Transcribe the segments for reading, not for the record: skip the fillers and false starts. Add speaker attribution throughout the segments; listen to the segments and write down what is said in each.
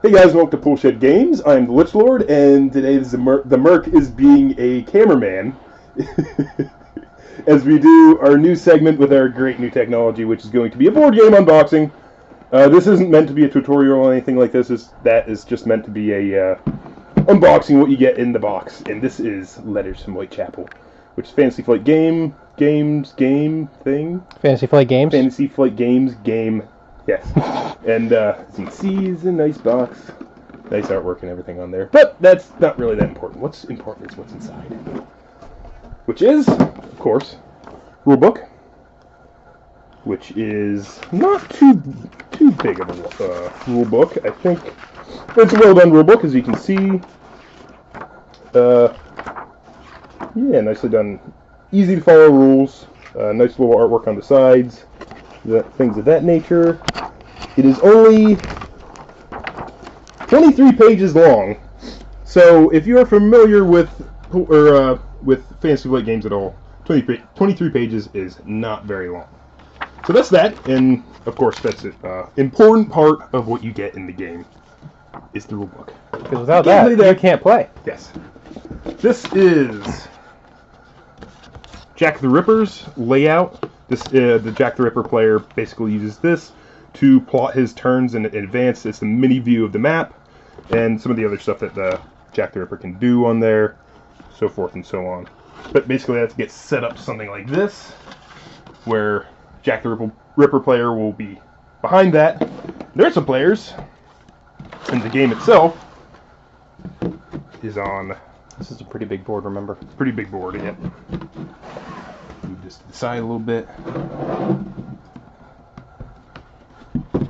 Speaker 1: Hey guys, welcome to Poolshed Games. I'm the Lich Lord, and today is the Merc is being a cameraman as we do our new segment with our great new technology, which is going to be a board game unboxing. This isn't meant to be a tutorial or anything like this. That is just meant to be a unboxing what you get in the box. And this is Letters from Whitechapel, which is Fantasy Flight game thing.
Speaker 2: Fantasy Flight Games?
Speaker 1: Fantasy Flight Games game. Yes. And as you can see, it's a nice box. Nice artwork and everything on there. But that's not really that important. What's important is what's inside. Which is, of course, rulebook. Which is not too big of a rulebook. I think it's a well-done rulebook, as you can see. Yeah, nicely done. Easy to follow rules. Nice little artwork on the sides. Things of that nature. It is only 23 pages long, so if you are familiar with Fantasy Flight Games at all, 23 pages is not very long. So that's that, and of course that's it. Important part of what you get in the game is the rulebook.
Speaker 2: Because without that, you can't play.
Speaker 1: Yes. This is Jack the Ripper's layout. The Jack the Ripper player basically uses this to plot his turns in advance. It's the mini view of the map, and some of the other stuff that the Jack the Ripper can do on there, so forth and so on. But basically that gets set up something like this, where Jack the Ripper player will be behind that. There are some players, and the game itself is on...
Speaker 2: This is a pretty big board, remember?
Speaker 1: Pretty big board, yeah. Move this to the side a little bit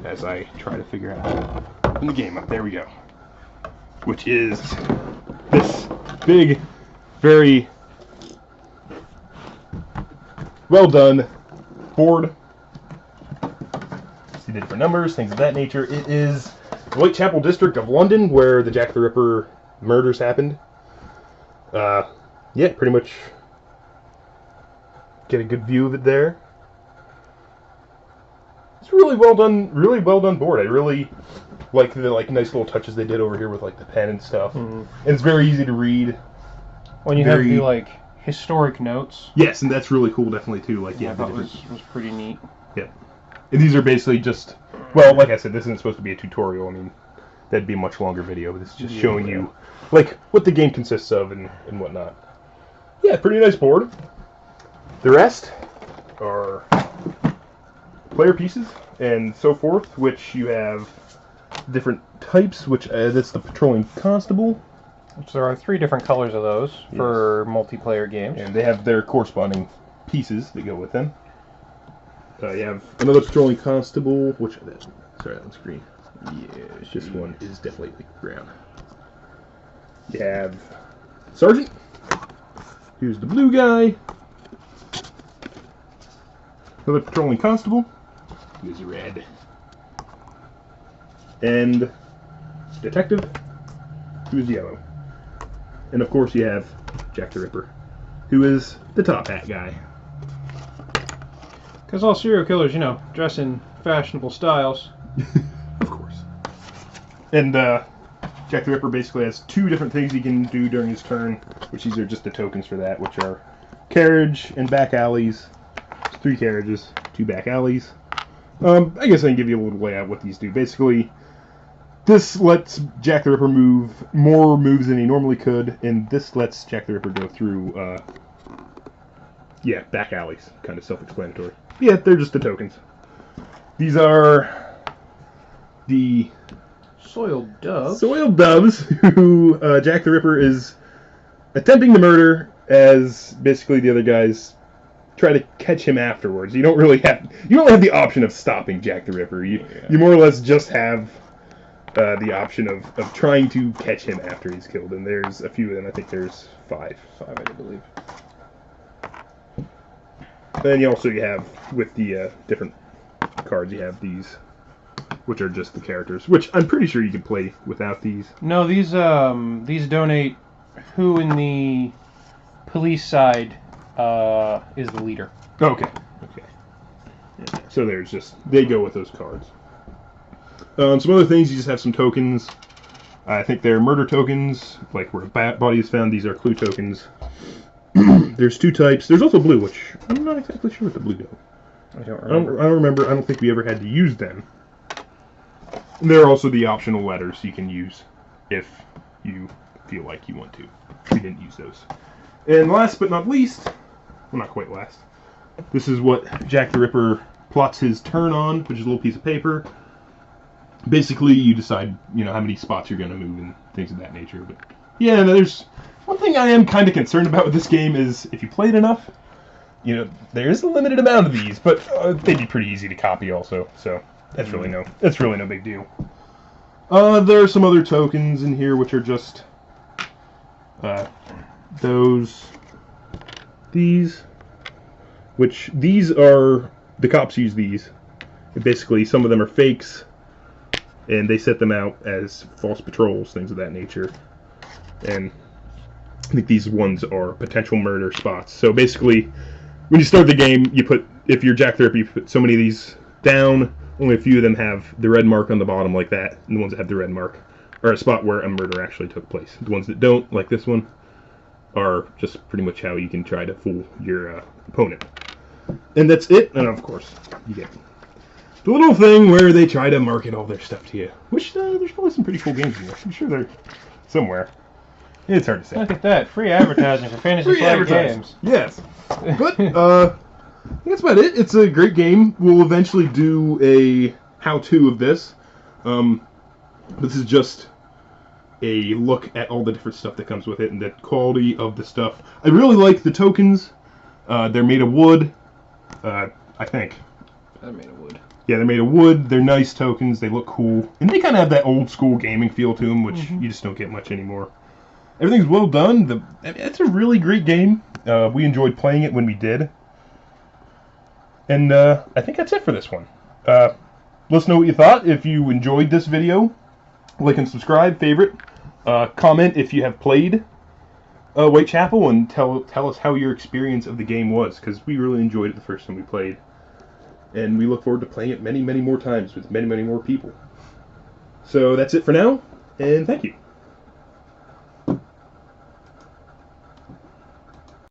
Speaker 1: as I try to figure out how to open the game up. There we go. Which is this big, very well done board. See the different numbers, things of that nature. It is the Whitechapel district of London, where the Jack the Ripper murders happened. Yeah, pretty much get a good view of it there. It's really well done board. I really like the nice little touches they did over here with the pen and stuff. Mm-hmm. And it's very easy to read.
Speaker 2: When you have the historic notes.
Speaker 1: Yes, and that's really cool, definitely too.
Speaker 2: Yeah, that was pretty neat.
Speaker 1: Yeah, and these are basically just, well, like I said, this isn't supposed to be a tutorial. I mean, that'd be a much longer video, but it's just showing you what the game consists of and whatnot. Yeah, pretty nice board. The rest are player pieces and so forth, which you have different types, which that's the Patrolling Constable.
Speaker 2: Which there are 3 different colors of those for multiplayer games. And
Speaker 1: they have their corresponding pieces that go with them. You have another Patrolling Constable, which, sorry, on screen. Yeah, this one is definitely brown. You have Sergeant. Here's the blue guy. Another Patrolling Constable. Here's red. And Detective. Who's yellow. And of course you have Jack the Ripper, who is the top hat guy.
Speaker 2: Because all serial killers, dress in fashionable styles.
Speaker 1: Of course. And Jack the Ripper basically has 2 different things he can do during his turn, which these are just the tokens for that, which are carriage and back alleys. 3 carriages, 2 back alleys. I guess I can give you a little layout what these do. Basically, this lets Jack the Ripper move more moves than he normally could, and this lets Jack the Ripper go through, back alleys. Kind of self-explanatory. Yeah, they're just the tokens. These are the
Speaker 2: Soiled Doves.
Speaker 1: Soiled Doves, who Jack the Ripper is attempting to murder, as basically the other guys try to catch him afterwards. You don't have the option of stopping Jack the Ripper. You more or less just have the option of trying to catch him after he's killed, and there's a few of them. I think there's 5, I believe. Then you have, with the different cards, you have these, which are just the characters, which I'm pretty sure you can play without these.
Speaker 2: No, these donate who in the police side is the leader.
Speaker 1: Okay. Yeah. So they go with those cards. Some other things, you just have some tokens. I think they're murder tokens, like where a body is found. These are clue tokens. There's 2 types. There's also blue, which I'm not exactly sure what the blue do.
Speaker 2: I don't remember.
Speaker 1: I don't remember. I don't think we ever had to use them. And there are also the optional letters you can use if you feel like you want to. We didn't use those. And last but not least, well, not quite last, this is what Jack the Ripper plots his turn on, which is a little piece of paper. Basically, you decide, how many spots you're going to move and things of that nature. But yeah, there's one thing I am kind of concerned about with this game is if you play it enough, there's a limited amount of these, but they'd be pretty easy to copy also. So that's really no big deal. There are some other tokens in here which are just these, which these are the cops use these. And basically, some of them are fakes, and they set them out as false patrols, things of that nature. And I think these ones are potential murder spots. So basically, when you start the game, if you're Jack the Ripper, you put so many of these down. Only a few of them have the red mark on the bottom like that, and the ones that have the red mark are a spot where a murder actually took place. The ones that don't, like this one, are just pretty much how you can try to fool your opponent. And that's it, and of course, you get the little thing where they try to market all their stuff to you. Which, there's probably some pretty cool games in there. I'm sure they're somewhere. It's hard to say.
Speaker 2: Look at that. Free advertising for Fantasy Flight Games.
Speaker 1: Yes. But, I think that's about it. It's a great game. We'll eventually do a how-to of this. This is just a look at all the different stuff that comes with it and the quality of the stuff. I really like the tokens. They're made of wood, I think.
Speaker 2: They're made of wood.
Speaker 1: Yeah, they're made of wood. They're nice tokens. They look cool. And they kind of have that old-school gaming feel to them, which you just don't get much anymore. Everything's well done. It's a really great game. We enjoyed playing it when we did. And I think that's it for this one. Let us know what you thought. If you enjoyed this video, like and subscribe, favorite. Comment if you have played Whitechapel, and tell us how your experience of the game was, because we really enjoyed it the first time we played. And we look forward to playing it many, many more times with many, many more people. So that's it for now, and thank you.